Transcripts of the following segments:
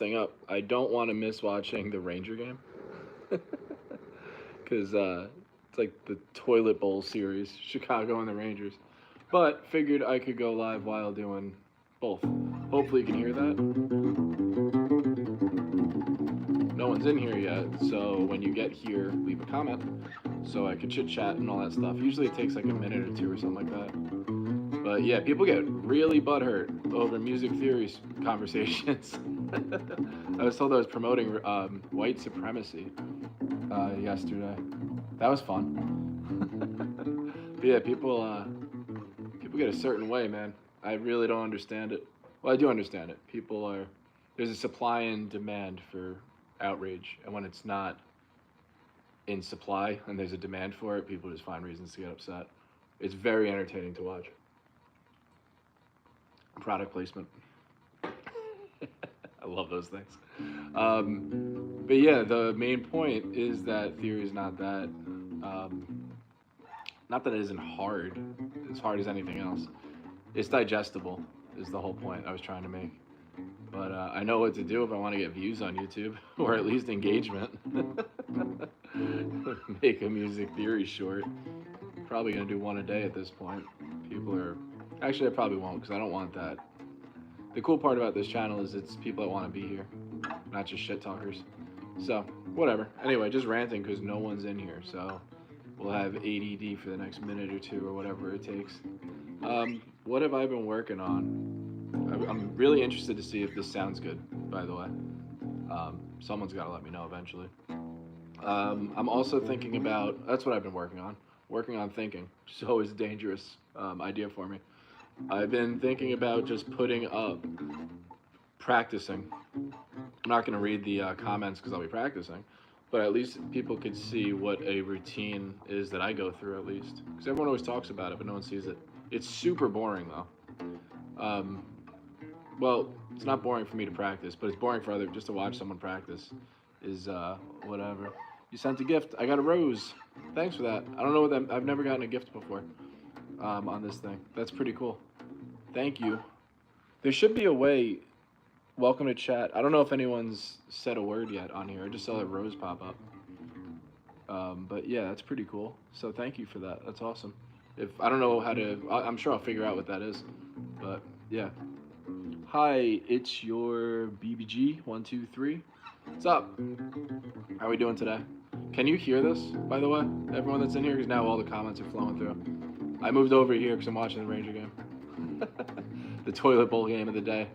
thing up. I don't want to miss watching the Ranger game because it's like the toilet bowl series, Chicago and the Rangers. But figured I could go live while doing both. Hopefully you can hear that. No one's in here yet, so when you get here, leave a comment so I can chit chat and all that stuff. Usually it takes like a minute or two or something like that. But yeah, people get really butthurt over music theory conversations. I was told I was promoting white supremacy yesterday. That was fun. But yeah, people get a certain way, man. I really don't understand it. Well, I do understand it. There's a supply and demand for outrage, and when it's not in supply and there's a demand for it, people just find reasons to get upset. It's very entertaining to watch. Product placement. I love those things. But yeah, the main point is that theory is not that it isn't hard, as hard as anything else. It's digestible, is the whole point I was trying to make. But I know what to do if I want to get views on YouTube, or at least engagement. Make a music theory short. Probably gonna do one a day at this point. Actually, I probably won't because I don't want that. The cool part about this channel is it's people that want to be here, not just shit talkers. So, whatever. Anyway, just ranting because no one's in here. So, we'll have ADD for the next minute or two or whatever it takes. What have I been working on? I'm really interested to see if this sounds good, by the way. Someone's got to let me know eventually. I'm also thinking about, that's what I've been working on thinking. So it's a dangerous idea for me. I've been thinking about just putting up, practicing. I'm not going to read the comments because I'll be practicing, but at least people could see what a routine is that I go through at least. Because everyone always talks about it, but no one sees it. It's super boring though. Well, it's not boring for me to practice, but it's boring for just to watch someone practice is whatever. You sent a gift. I got a rose. Thanks for that. I don't know what that, I've never gotten a gift before on this thing. That's pretty cool. Thank you. There should be a way. Welcome to chat. I don't know if anyone's said a word yet on here. I just saw that rose pop up. But yeah, that's pretty cool. So thank you for that. That's awesome. If I don't know how to, I'm sure I'll figure out what that is. But yeah. Hi, it's your BBG123. What's up? How are we doing today? Can you hear this, by the way? Everyone that's in here, because now all the comments are flowing through. I moved over here because I'm watching the Ranger game. The toilet bowl game of the day.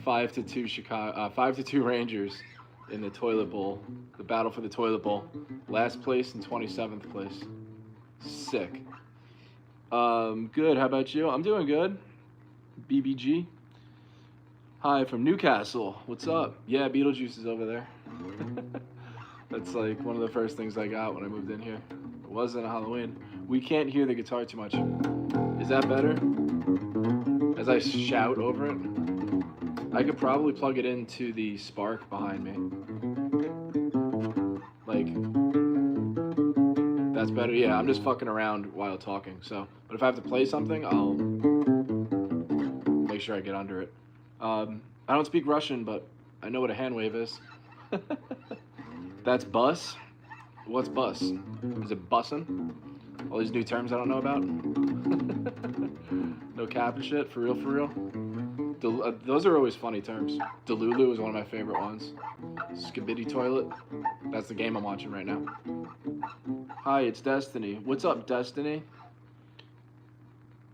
5-2 Chicago, 5-2 Rangers in the toilet bowl. The battle for the toilet bowl. Last place and 27th place. Sick. Good. How about you? I'm doing good. BBG. Hi from Newcastle. What's up? Yeah, Beetlejuice is over there. That's like one of the first things I got when I moved in here. It wasn't a Halloween. We can't hear the guitar too much. Is that better? As I shout over it? I could probably plug it into the Spark behind me. Like, that's better. Yeah, I'm just fucking around while talking. So, but if I have to play something, I'll make sure I get under it. I don't speak Russian, but I know what a hand wave is. That's bus? What's bus? Is it bussin'? All these new terms I don't know about? No cap and shit? For real, for real? Those are always funny terms. Delulu is one of my favorite ones. Skibidi toilet. That's the game I'm watching right now. Hi, it's Destiny. What's up, Destiny?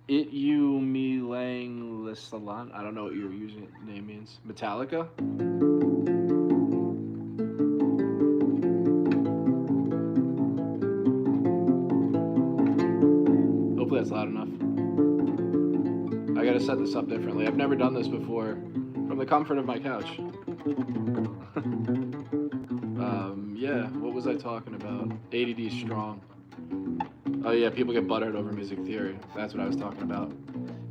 It you me lang lisalan. I don't know what your username means. Metallica? Hopefully that's loud enough. I gotta set this up differently. I've never done this before from the comfort of my couch. Yeah, what was I talking about? ADD strong. Oh yeah, people get buttered over music theory. That's what I was talking about.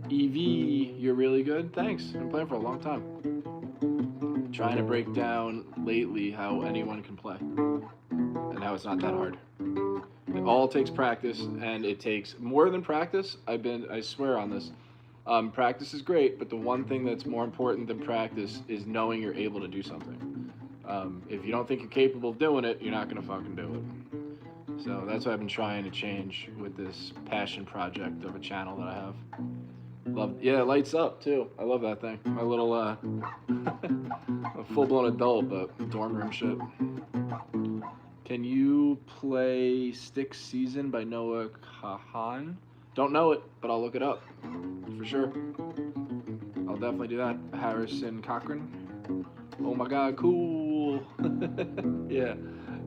EV, you're really good. Thanks. I've been playing for a long time. Trying to break down lately how anyone can play and how it's not that hard. It all takes practice, and it takes more than practice. I swear on this. Practice is great, but the one thing that's more important than practice is knowing you're able to do something. If you don't think you're capable of doing it, you're not gonna fucking do it. So that's what I've been trying to change with this passion project of a channel that I have. Love, yeah, it lights up too. I love that thing. My little, a full-blown adult, but dorm room shit. Can you play Stick Season by Noah Kahan? Don't know it, but I'll look it up for sure. I'll definitely do that. Harrison Cochran. Oh my god, cool. Yeah,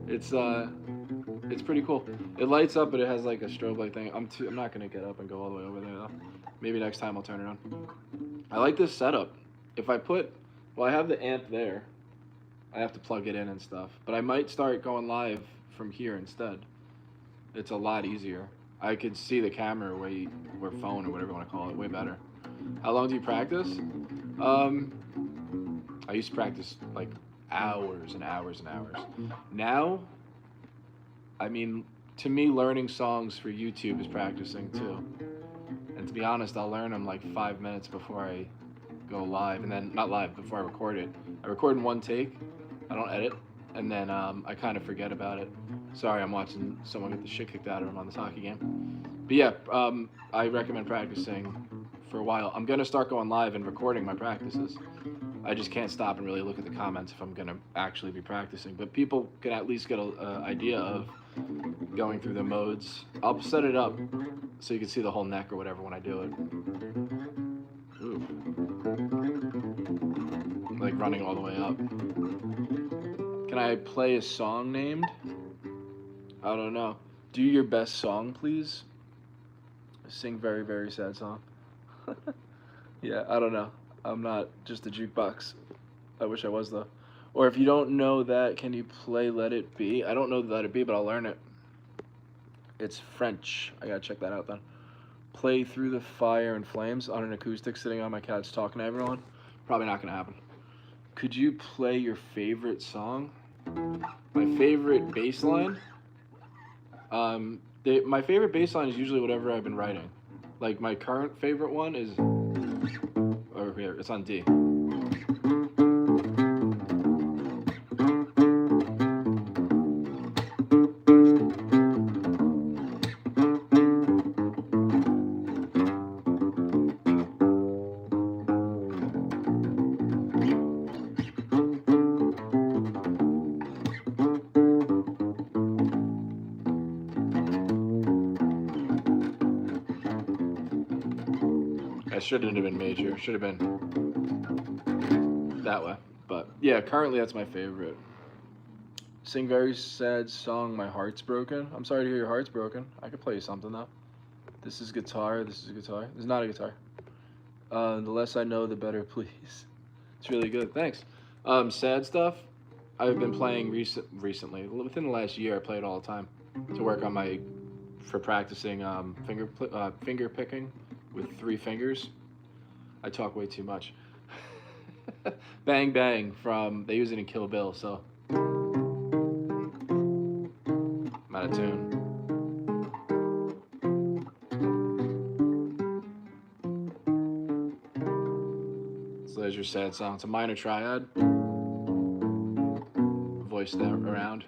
it's pretty cool. It lights up, but it has like a strobe light thing. I'm not gonna get up and go all the way over there though. Maybe next time I'll turn it on. I like this setup. If I put, well, I have the amp there. I have to plug it in and stuff. But I might start going live from here instead. It's a lot easier. I could see the camera or phone or whatever you want to call it, way better. How long do you practice? I used to practice like hours and hours and hours. Now, I mean, to me, learning songs for YouTube is practicing too. And to be honest, I'll learn them like 5 minutes before I go live, and then not live, before I record it. I record in one take. I don't edit, and then I kind of forget about it. Sorry, I'm watching someone get the shit kicked out of him on this hockey game. But yeah, I recommend practicing for a while. I'm gonna start going live and recording my practices. I just can't stop and really look at the comments if I'm gonna actually be practicing. But people can at least get an idea of going through the modes. I'll set it up so you can see the whole neck or whatever when I do it. Ooh. Like running all the way up. Can I play a song named? I don't know. Do your best song, please. Sing very, very sad song. Yeah, I don't know. I'm not just a jukebox. I wish I was though. Or if you don't know that, can you play Let It Be? I don't know Let It Be, but I'll learn it. It's French. I gotta check that out then. Play Through the Fire and Flames on an acoustic sitting on my couch talking to everyone. Probably not gonna happen. Could you play your favorite song? My favorite bass line? My favorite bass line is usually whatever I've been writing. Like my current favorite one is over here. It's on D. I shouldn't have been major. Should have been that way. But yeah, currently that's my favorite. Sing very sad song, My Heart's Broken. I'm sorry to hear your heart's broken. I could play you something though. This is guitar. This is guitar. This is not a guitar. The less I know, the better, please. It's really good. Thanks. Sad stuff. I've been playing recently. Within the last year, I play it all the time to work on for practicing finger picking with 3 fingers. I talk way too much. Bang Bang they use it in Kill Bill, so I'm out of tune. So there's your sad song. It's a minor triad. Voice that around.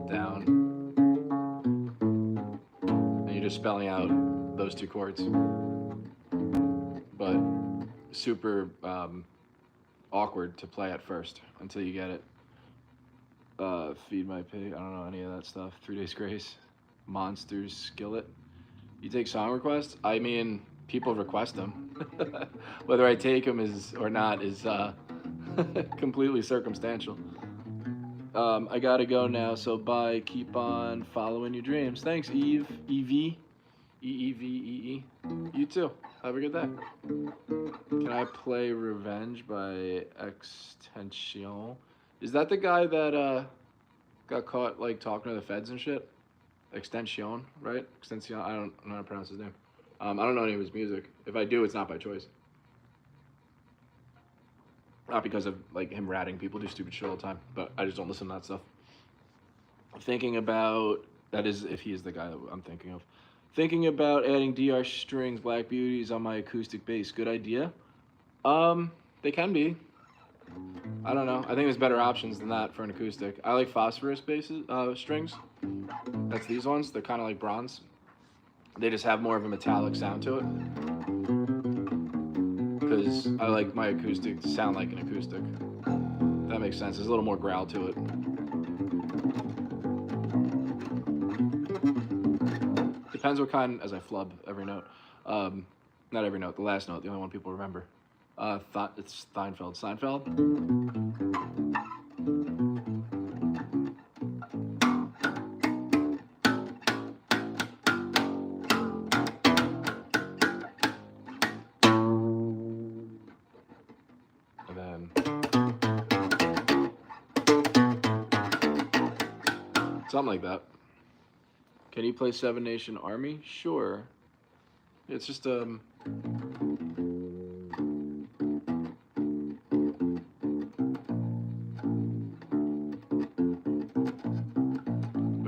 Down. And you're just spelling out those 2 chords. But super awkward to play at first until you get it. Feed My Pig. I don't know any of that stuff. 3 Days Grace. Monsters. Skillet. You take song requests? I mean, people request them. Whether I take them or not is completely circumstantial. I gotta go now, so bye. Keep on following your dreams. Thanks, Eve. E-V. E-E-V-E-E. You too. Have a good day. Can I play Revenge by Extension? Is that the guy that got caught like talking to the feds and shit? Extension, right? Extension. I don't know how to pronounce his name. I don't know any of his music. If I do, it's not by choice. Not because of like him ratting people do stupid shit all the time, but I just don't listen to that stuff. I'm thinking about, that is if he is the guy that I'm thinking of. Thinking about adding DR strings, Black Beauties on my acoustic bass. Good idea. They can be. I don't know. I think there's better options than that for an acoustic. I like phosphorus basses, strings. That's these ones. They're kind of like bronze. They just have more of a metallic sound to it. Because I like my acoustic to sound like an acoustic. That makes sense. There's a little more growl to it. Depends what kind, as I flub every note. Not every note, the last note, the only one people remember. It's Steinfeld. Seinfeld? And then something like that. Can you play Seven Nation Army? Sure. It's just but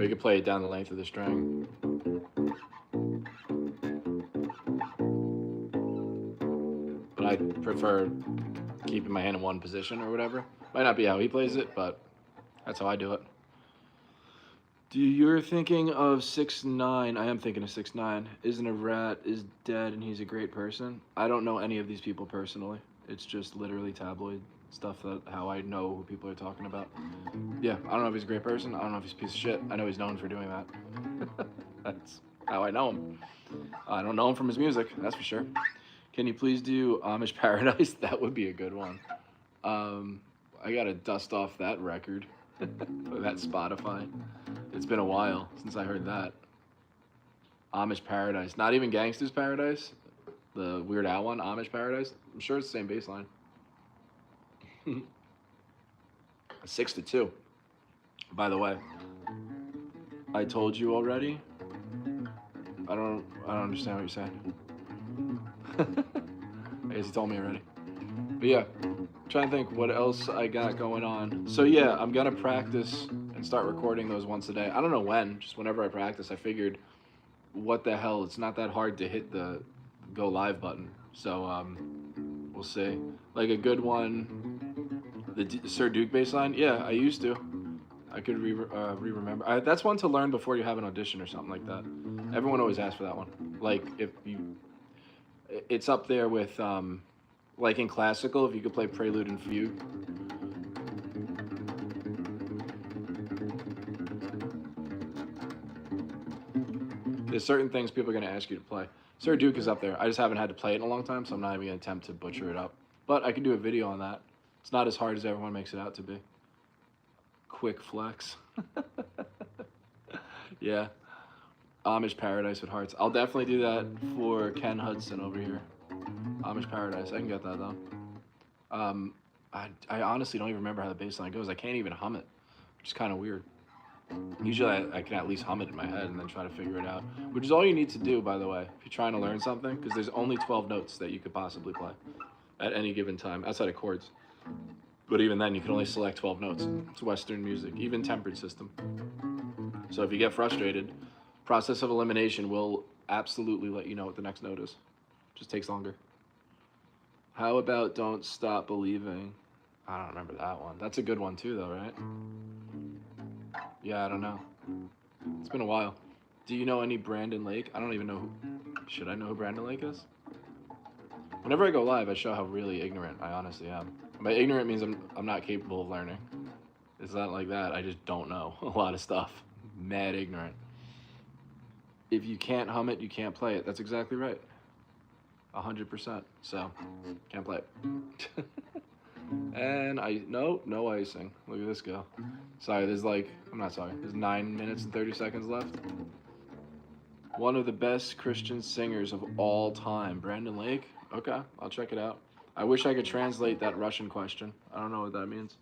you can play it down the length of the string. But I prefer keeping my hand in one position or whatever. Might not be how he plays it, but that's how I do it. You're thinking of 6ix9ine. I am thinking of 6ix9ine. Isn't a rat, is dead, and he's a great person. I don't know any of these people personally. It's just literally tabloid stuff that how I know who people are talking about. Yeah, I don't know if he's a great person. I don't know if he's a piece of shit. I know he's known for doing that. That's how I know him. I don't know him from his music, that's for sure. Can you please do Amish Paradise? That would be a good one. I gotta dust off that record. That Spotify. It's been a while since I heard that. Amish Paradise. Not even Gangsta's Paradise. The Weird Al one, Amish Paradise. I'm sure it's the same bass line. 6-2. By the way. I told you already. I don't understand what you're saying. I guess you told me already. But yeah, I'm trying to think what else I got going on. So yeah, I'm gonna practice and start recording those once a day. I don't know when, just whenever I practice. I figured, what the hell, it's not that hard to hit the go live button. So we'll see. Like a good one, the Sir Duke bass line. Yeah, I used to. I could re-remember. That's one to learn before you have an audition or something like that. Everyone always asks for that one. Like if you, it's up there with like in classical, if you could play Prelude and Fugue. There's certain things people are going to ask you to play. Sir Duke is up there. I just haven't had to play it in a long time, so I'm not even going to attempt to butcher it up. But I can do a video on that. It's not as hard as everyone makes it out to be. Quick flex. Yeah. Amish Paradise with Hearts. I'll definitely do that for Ken Hudson over here. Amish Paradise. I can get that though. I honestly don't even remember how the bass line goes. I can't even hum it, which is kind of weird. Usually I can at least hum it in my head and then try to figure it out, which is all you need to do, by the way, if you're trying to learn something, because there's only 12 notes that you could possibly play at any given time, outside of chords. But even then, you can only select 12 notes. It's Western music, even tempered system. So if you get frustrated, process of elimination will absolutely let you know what the next note is. Just takes longer. How about Don't Stop Believing? I don't remember that one. That's a good one too, though, right? Yeah, I don't know. It's been a while. Do you know any Brandon Lake? I don't even know who... Should I know who Brandon Lake is? Whenever I go live, I show how really ignorant I honestly am. By ignorant means I'm not capable of learning. It's not like that. I just don't know a lot of stuff. Mad ignorant. If you can't hum it, you can't play it. That's exactly right. 100%. So, can't play it. And no icing. Look at this go. Sorry, there's there's 9 minutes and 30 seconds left. One of the best Christian singers of all time, Brandon Lake. Okay, I'll check it out. I wish I could translate that Russian question. I don't know what that means.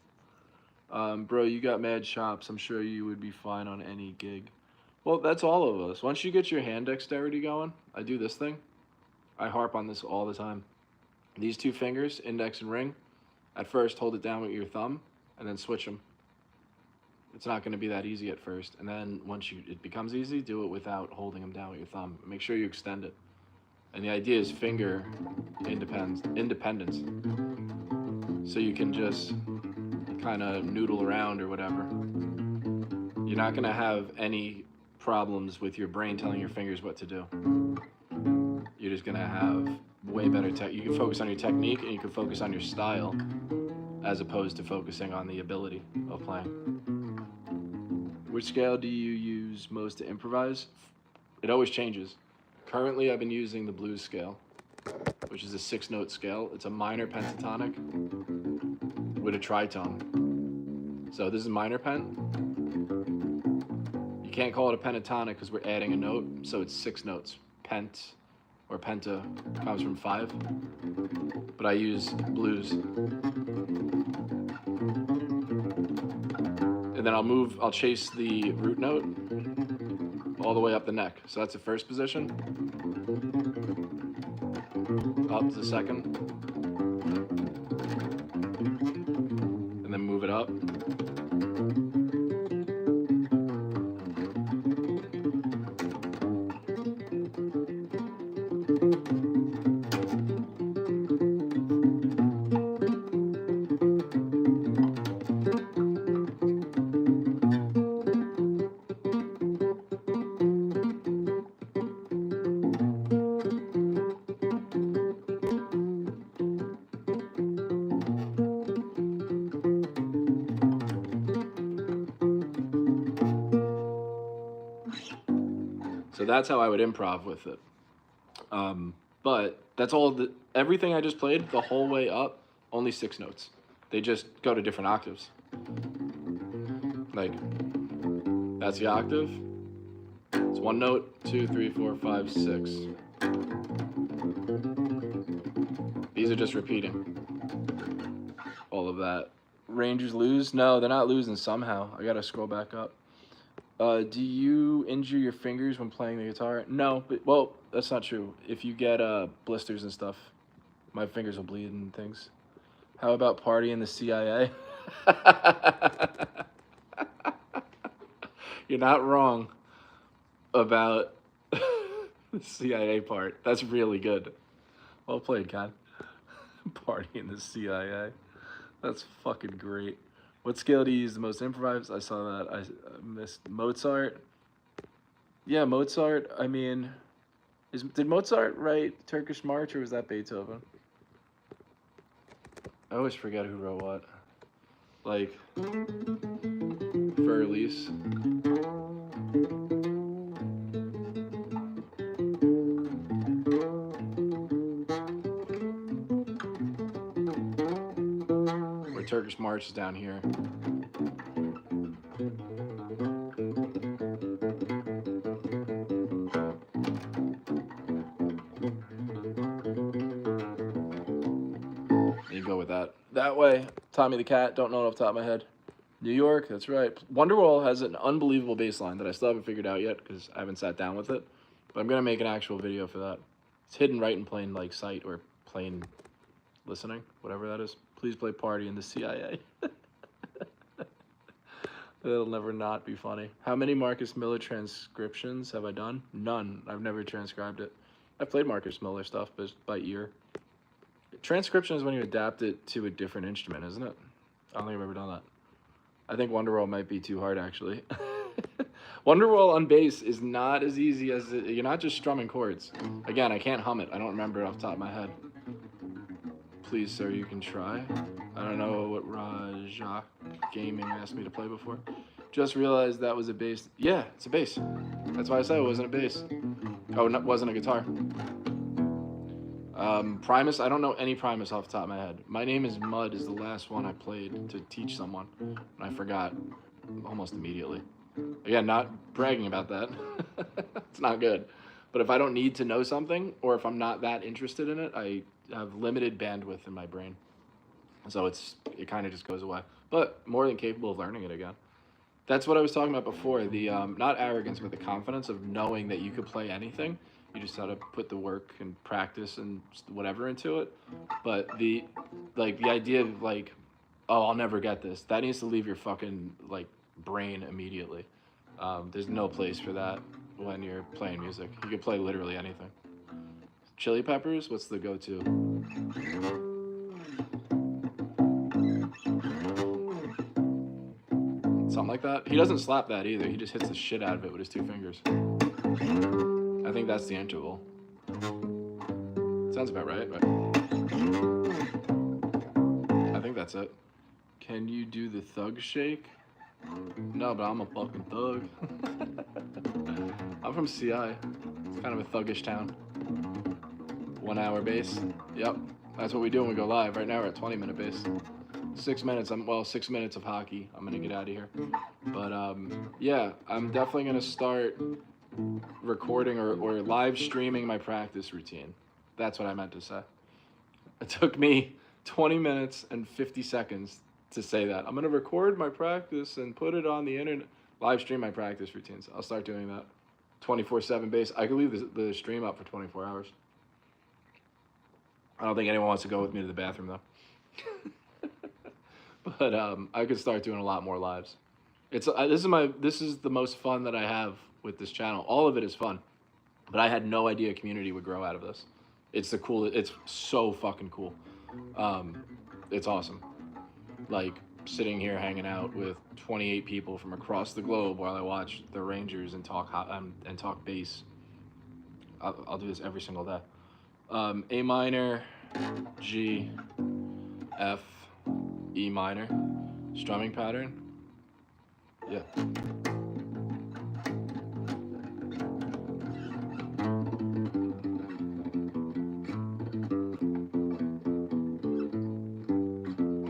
Bro, you got mad chops. I'm sure you would be fine on any gig. Well, that's all of us. Once you get your hand dexterity going, I do this thing. I harp on this all the time. These two fingers, index and ring. At first, hold it down with your thumb, and then switch them. It's not going to be that easy at first, and then once it becomes easy, do it without holding them down with your thumb. Make sure you extend it. And the idea is finger independence. So you can just kind of noodle around or whatever. You're not going to have any problems with your brain telling your fingers what to do. You're just going to have way better tech. You can focus on your technique and you can focus on your style as opposed to focusing on the ability of playing. Which scale do you use most to improvise? It always changes. Currently, I've been using the blues scale, which is a 6-note scale. It's a minor pentatonic with a tritone. So this is minor pen. You can't call it a pentatonic because we're adding a note, so it's 6 notes. Pent or penta comes from 5, but I use blues. And then I'll chase the root note all the way up the neck. So that's the first position. Up to the second. And then move it up. So that's how I would improv with it. But that's all. Everything I just played the whole way up, only 6 notes. They just go to different octaves. Like, that's the octave. It's 1 note, 2, 3, 4, 5, 6. These are just repeating. All of that. Rangers lose? No, they're not losing somehow. I gotta scroll back up. Do you injure your fingers when playing the guitar? No, but, well, that's not true. If you get blisters and stuff, my fingers will bleed and things. How about party in the CIA? You're not wrong about the CIA part. That's really good. Well played, Con. Party in the CIA. That's fucking great. What scale do you use the most improvise? I saw that. I missed Mozart. Yeah, Mozart. I mean, did Mozart write Turkish March or was that Beethoven? I always forget who wrote what. Like, for Elise. Turkish March is down here. You go with that. That way, Tommy the Cat, don't know it off the top of my head. New York, that's right. Wonderwall has an unbelievable bass line that I still haven't figured out yet because I haven't sat down with it. But I'm going to make an actual video for that. It's hidden right in plain like sight or plain listening, whatever that is. Please play Party in the CIA. It'll never not be funny. How many Marcus Miller transcriptions have I done? None. I've never transcribed it. I've played Marcus Miller stuff, but by ear. Transcription is when you adapt it to a different instrument, isn't it? I don't think I've ever done that. I think Wonderwall might be too hard, actually. Wonderwall on bass is not as easy as you're not just strumming chords. Again, I can't hum it. I don't remember it off the top of my head. Please, sir, you can try. I don't know what Rajak Gaming asked me to play before. Just realized that was a bass. Yeah, it's a bass. That's why I said it wasn't a bass. Oh, it wasn't a guitar. Primus, I don't know any Primus off the top of my head. My Name is Mud is the last one I played to teach someone, and I forgot almost immediately. Again, not bragging about that. It's not good. But if I don't need to know something, or if I'm not that interested in it, I have limited bandwidth in my brain. So it kind of just goes away. But more than capable of learning it again. That's what I was talking about before. The not arrogance, but the confidence of knowing that you could play anything. You just gotta put the work and practice and whatever into it. But the idea of like, oh, I'll never get this. That needs to leave your fucking like brain immediately. There's no place for that when you're playing music. You can play literally anything. Chili Peppers, what's the go-to? Something like that. He doesn't slap that either. He just hits the shit out of it with his 2 fingers. I think that's the interval. Sounds about right, but I think that's it. Can you do the thug shake? No, but I'm a fucking thug. I'm from CI. It's kind of a thuggish town. 1 hour bass. Yep. That's what we do when we go live. Right now we're at 20-minute bass. 6 minutes. 6 minutes of hockey. I'm gonna get out of here. But yeah, I'm definitely gonna start recording or live streaming my practice routine. That's what I meant to say. It took me 20 minutes and 50 seconds to say that. I'm gonna record my practice and put it on the internet. Live stream my practice routines. I'll start doing that. 24/7 bass. I could leave the stream up for 24 hours. I don't think anyone wants to go with me to the bathroom though. But I could start doing a lot more lives. This is the most fun that I have with this channel. All of it is fun, but I had no idea a community would grow out of this. It's so fucking cool. It's awesome. Like sitting here hanging out with 28 people from across the globe while I watch the Rangers and talk bass. I'll do this every single day. A minor, G, F, E minor, strumming pattern. Yeah.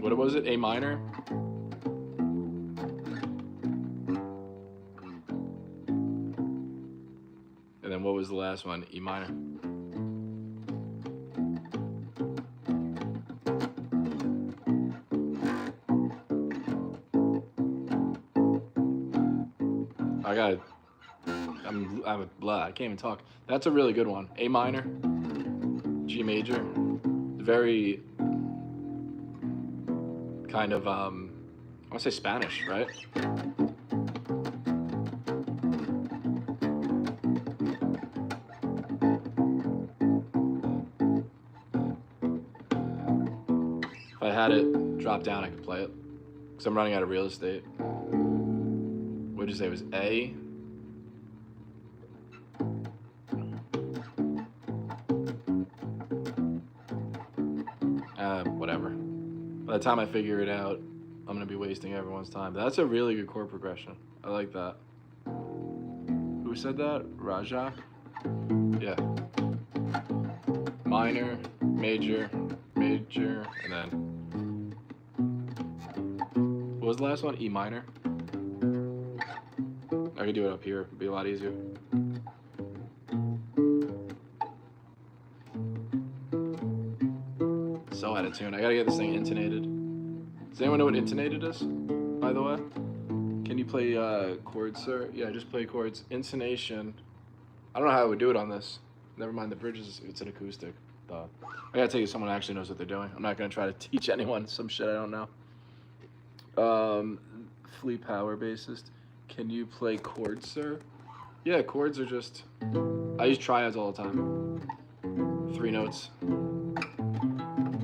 What was it? A minor? And then what was the last one? E minor. I'm blah. I can't even talk. That's a really good one. A minor, G major, very kind of I want to say Spanish, right? If I had it drop down, I could play it. Because I'm running out of real estate. What did you say? It was A? Whatever. By the time I figure it out, I'm going to be wasting everyone's time. That's a really good chord progression. I like that. Who said that? Rajak? Yeah. Minor, major, major, and then... What was the last one? E minor? I could do it up here. It'd be a lot easier. So out of tune. I gotta get this thing intonated. Does anyone know what intonated is, by the way? Can you play chords, sir? Yeah, just play chords. Intonation. I don't know how I would do it on this. Never mind the bridges. It's an acoustic. I gotta tell you, someone actually knows what they're doing. I'm not gonna try to teach anyone some shit I don't know. Flea Power bassist. Can you play chords, sir? Yeah, chords are just... I use triads all the time. 3 notes.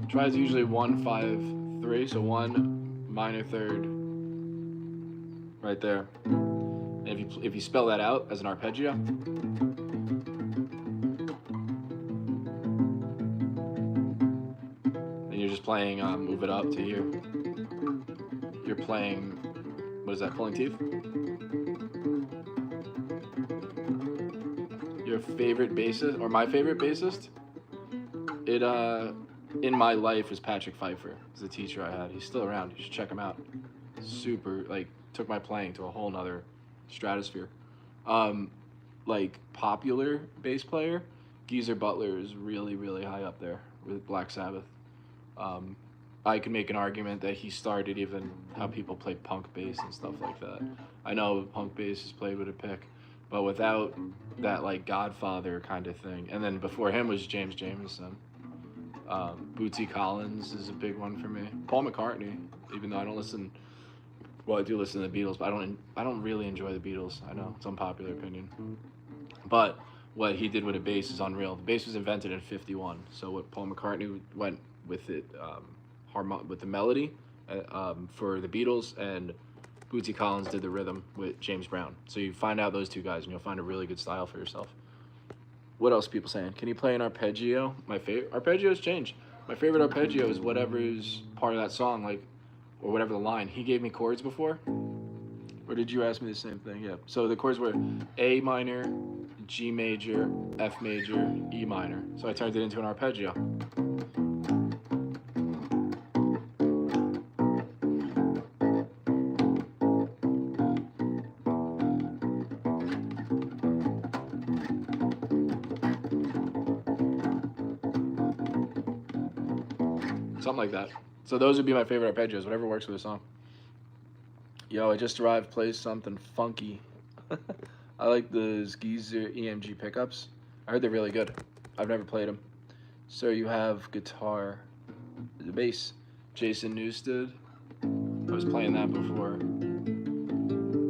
Triads are usually 1, 5, 3. So 1 minor third, right there. And if you spell that out as an arpeggio, then you're just playing move it up to here. You're playing, what is that? Pulling teeth. Your favorite bassist, or my favorite bassist? It in my life was Patrick Pfeiffer. He's the teacher I had. He's still around. You should check him out. Super, like, took my playing to a whole nother stratosphere. Like, popular bass player, Geezer Butler is really, really high up there with Black Sabbath. I can make an argument that he started even how people play punk bass and stuff like that. I know punk bass is played with a pick, but without that, like, Godfather kind of thing. And then before him was James Jamerson. Bootsy Collins is a big one for me. Paul McCartney, even though I don't listen Well, I do listen to the Beatles, but I don't really enjoy the Beatles. I know it's unpopular opinion, but what he did with a bass is unreal. The bass was invented in '51, so what Paul McCartney went with it, with the melody, for the Beatles, and Bootsy Collins did the rhythm with James Brown. So you find out those two guys, and you'll find a really good style for yourself. What else are people saying? Can you play an arpeggio? My favorite arpeggios change. My favorite arpeggio is whatever's part of that song, like, or whatever the line. He gave me chords before, or did you ask me the same thing? Yeah. So the chords were A minor, G major, F major, E minor. So I turned it into an arpeggio. Something like that. So those would be my favorite arpeggios, whatever works for the song. Yo, I just arrived, play something funky. I like the Skeezer EMG pickups. I heard they're really good. I've never played them. So you have guitar, the bass, Jason Newsted. I was playing that before.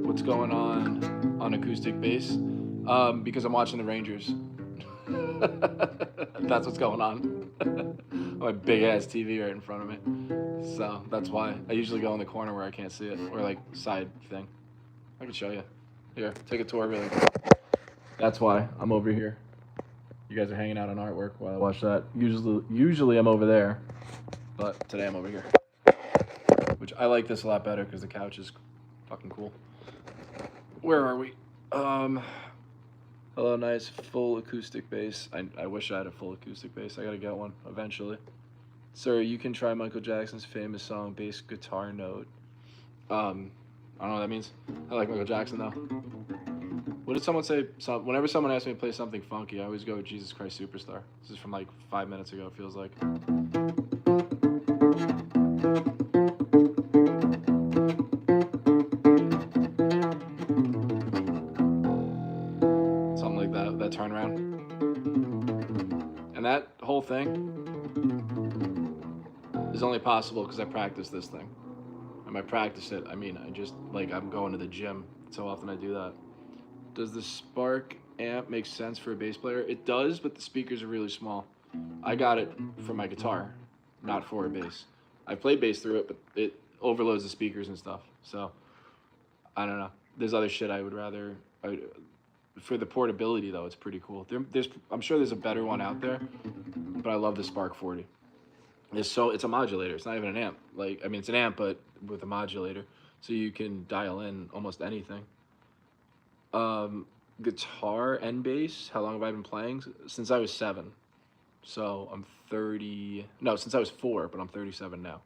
What's going on acoustic bass? Because I'm watching the Rangers. That's what's going on. My big ass TV right in front of me. So that's why I usually go in the corner where I can't see it, or like side thing. I can show you. Here, take a tour really quick. That's why I'm over here. You guys are hanging out on artwork while I watch that. Usually I'm over there, but today I'm over here. Which I like this a lot better because the couch is fucking cool. Where are we? Hello, nice full acoustic bass. I wish I had a full acoustic bass. I gotta get one eventually. Sir, you can try Michael Jackson's famous song, Bass Guitar Note. I don't know what that means. I like Michael Jackson though. What did someone say? Whenever someone asks me to play something funky, I always go with Jesus Christ Superstar. This is from like 5 minutes ago, it feels like. Something like that turnaround. And that whole thing is only possible because I practice this thing. And by practice it, I mean I just, like, I'm going to the gym. So often I do that. Does the Spark amp make sense for a bass player? It does, but the speakers are really small. I got it for my guitar, not for a bass. I play bass through it, but it overloads the speakers and stuff. So, I don't know. There's other shit I would rather... for the portability, though, it's pretty cool. I'm sure there's a better one out there, but I love the Spark 40. It's a modulator. It's not even an amp. Like, I mean, it's an amp, but with a modulator. So you can dial in almost anything. Guitar and bass, how long have I been playing? Since I was 7. So I'm 30, no, since I was 4, but I'm 37 now.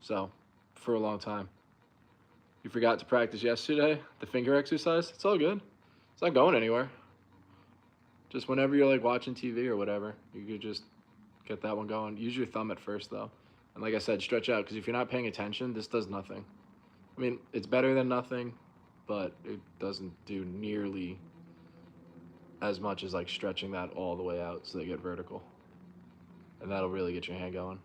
So, for a long time. You forgot to practice yesterday, the finger exercise? It's all good. It's not going anywhere. Just whenever you're like watching TV or whatever, you could just get that one going. Use your thumb at first though. And like I said, stretch out, because if you're not paying attention, this does nothing. I mean, it's better than nothing, but it doesn't do nearly as much as like stretching that all the way out so they get vertical. And that'll really get your hand going.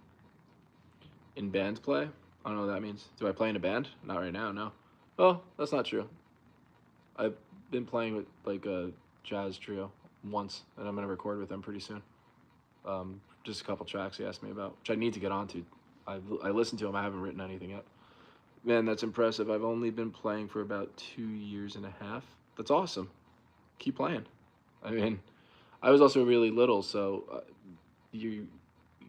In band play? I don't know what that means. Do I play in a band? Not right now, no. Oh, that's not true. I've been playing with like a jazz trio once, and I'm gonna record with them pretty soon. Just a couple tracks he asked me about, which I need to get onto. I listened to them, I haven't written anything yet. Man, that's impressive. I've only been playing for about 2 years and a half. That's awesome. Keep playing. I mean, I was also really little, so you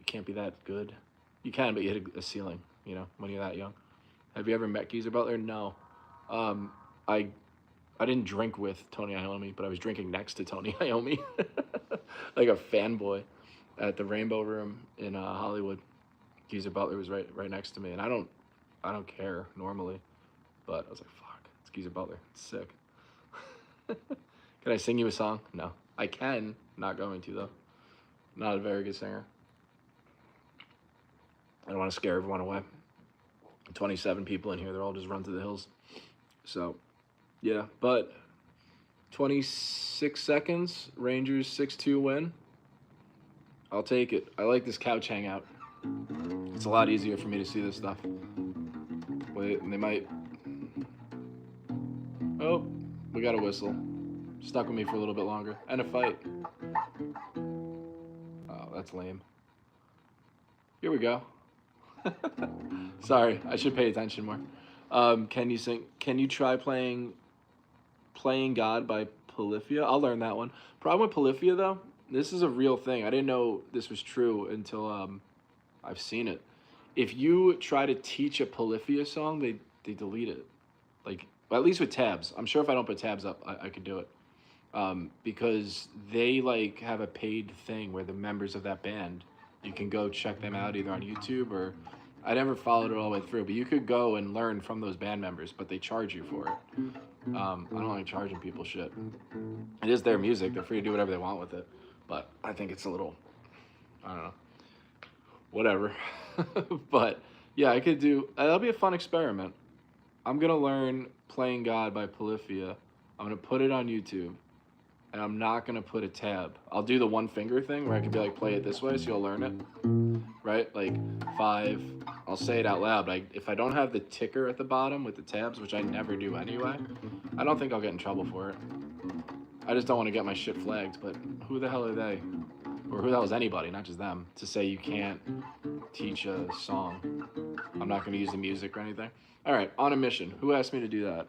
can't be that good. You can, but you hit a ceiling, you know, when you're that young. Have you ever met Geezer Butler? No. I didn't drink with Tony Iommi, but I was drinking next to Tony Iommi, like a fanboy, at the Rainbow Room in Hollywood. Geezer Butler was right next to me, and I don't care normally, but I was like, fuck, it's Geezer Butler. It's sick. Can I sing you a song? No. I can. Not going to, though. Not a very good singer. I don't want to scare everyone away. 27 people in here. They're all just run to the hills. So, yeah. But 26 seconds. Rangers 6-2 win. I'll take it. I like this couch hangout. It's a lot easier for me to see this stuff. Wait, they might Oh, we got a whistle. Stuck with me for a little bit longer. And a fight. Oh, that's lame. Here we go. Sorry, I should pay attention more. Can you sing? Can you try Playing God by Polyphia? I'll learn that one. Problem with Polyphia though, this is a real thing. I didn't know this was true until I've seen it. If you try to teach a Polyphia song, they delete it. Like, well, at least with tabs. I'm sure if I don't put tabs up, I could do it. Because they like have a paid thing where the members of that band, you can go check them out either on YouTube or I never followed it all the way through, but you could go and learn from those band members, but they charge you for it. I don't like charging people shit. It is their music; they're free to do whatever they want with it. But I think it's a little, I don't know, whatever. But yeah, I could do. That'll be a fun experiment. I'm gonna learn "Playing God" by Polyphia. I'm gonna put it on YouTube, and I'm not gonna put a tab. I'll do the one finger thing where I can be like, play it this way, so you'll learn it, right? Like 5. I'll say it out loud. But if I don't have the ticker at the bottom with the tabs, which I never do anyway, I don't think I'll get in trouble for it. I just don't want to get my shit flagged. But who the hell are they? Or who the hell is anybody, not just them, to say you can't teach a song? I'm not going to use the music or anything. All right, on a mission. Who asked me to do that?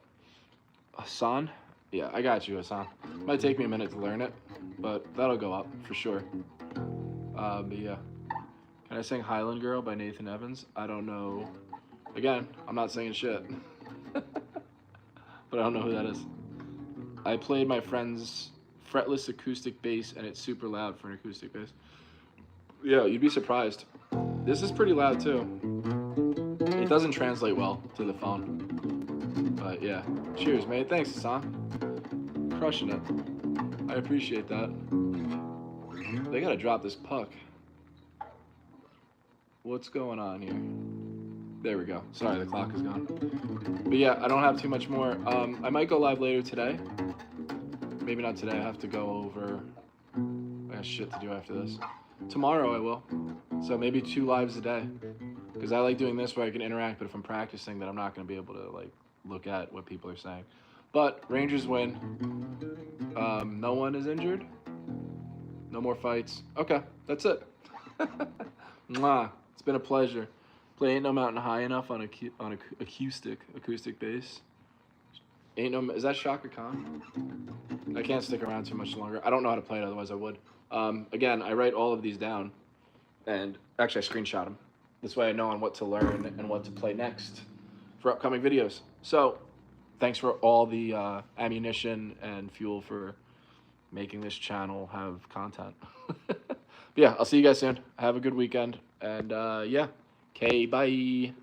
Hassan? Yeah, I got you, Hassan. Might take me a minute to learn it, but that'll go up for sure. But yeah. Can I sing Highland Girl by Nathan Evans? I don't know. Again, I'm not saying shit. But I don't know who that is. I played my friend's fretless acoustic bass and it's super loud for an acoustic bass. Yeah, you'd be surprised. This is pretty loud too. It doesn't translate well to the phone. But yeah. Cheers, mate. Thanks, Hassan. Crushing it. I appreciate that. They gotta drop this puck. What's going on here? There we go. Sorry, the clock is gone. But yeah, I don't have too much more. I might go live later today. Maybe not today. I have to go over. I got shit to do after this. Tomorrow I will. So maybe 2 lives a day. Because I like doing this where I can interact, but if I'm practicing, then I'm not going to be able to like look at what people are saying. But Rangers win. No one is injured. No more fights. Okay, that's it. Mwah. It's been a pleasure. Play Ain't No Mountain High Enough on acoustic bass. Ain't No, is that Shaka Khan? I can't stick around too much longer. I don't know how to play it, otherwise I would. Again, I write all of these down, and actually I screenshot them. This way I know on what to learn and what to play next for upcoming videos. So, thanks for all the ammunition and fuel for making this channel have content. Yeah, I'll see you guys soon. Have a good weekend. And yeah, okay, bye.